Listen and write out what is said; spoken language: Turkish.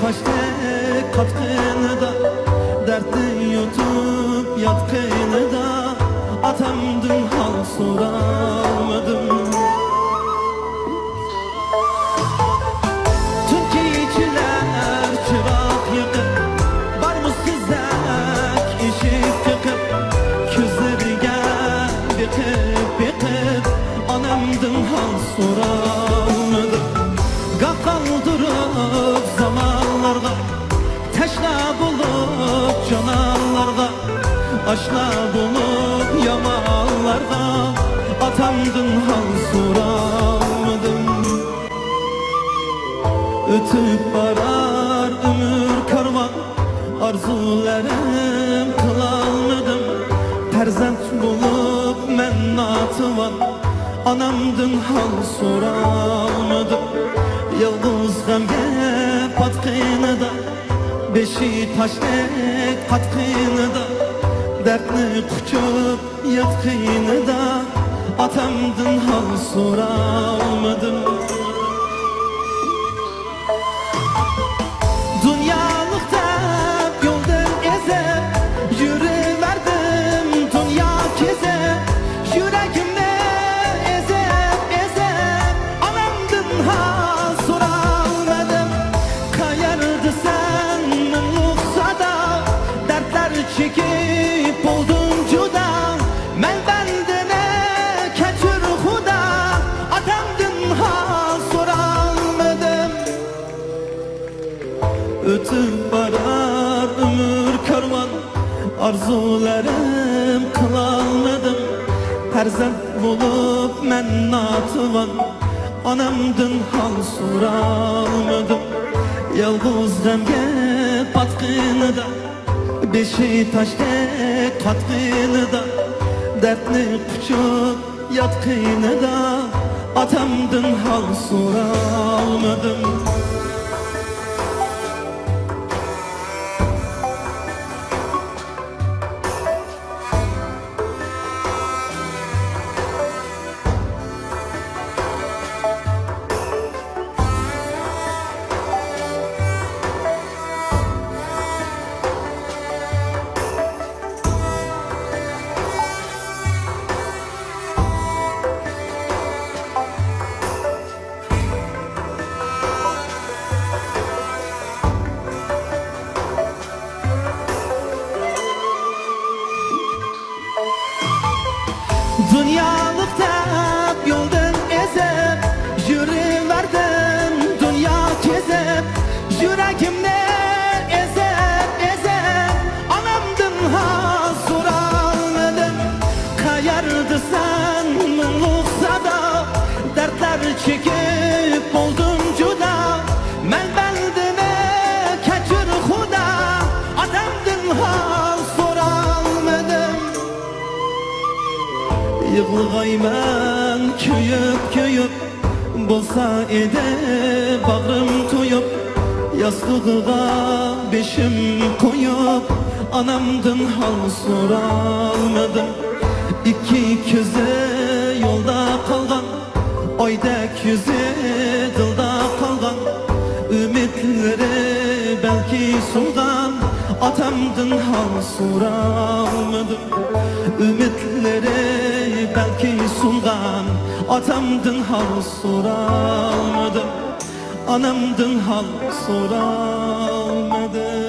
taştek katkını da dertli yutup yatkını da atamdın hal soramadım. Türkiye'ciler çırak yakıp var mı sizek işik yakıp küzleriga bekip bekip anamdın hal soramadım. Kaldırıp zamanlarda teşna bulup cananlarda aşna bulup yamanlarda atamdın hal soramadım. Ötüp barar ömür karvan arzularım kılalmadım. Perzent bulup men natıvan anamdın hal soramadım. Yıldız gamge patkını da beşi taştek katkını da dertli kuçup yatkını da atamdın hal soramadım. Dünyalıkta yoldan ezip yürüverdim dünya kezip yüreğimde ezip ezip anamdın hal soramadım. Kayardı sen mumluksa da dertler çekip oldum cuda. Men bendine keçür huda atamdın hal soramadım. Ötüp barar ömür karvan arzularım kılalmadım. Perzent bulup men natıvan anamdın hal soramadım. Yalnız gamge patkını da beşi taştek katkını da dertli kuçup yatkını da atamdın hal soramadım. Dünyalıkta yoldan ezip yürüverdim dünya kezip yüreğimde ezip ezip anamdın hal soramadım. Kayardı sen mumluksa da dertler çekip oldum cuda. Men bendine keçür huda atamdın hal soramadım. Yığılğayman köyüp köyüp bolsa ede bağrım toyup yastığa beşim koyup anamdın hal soramadım. İki köze yolda kalgan oydek yüzü dılda kalgan ümitleri belki sudan atamdın hal soramadım. Ümitleri belki sungan atamdın hal soramadım. Anamdın hal soramadım.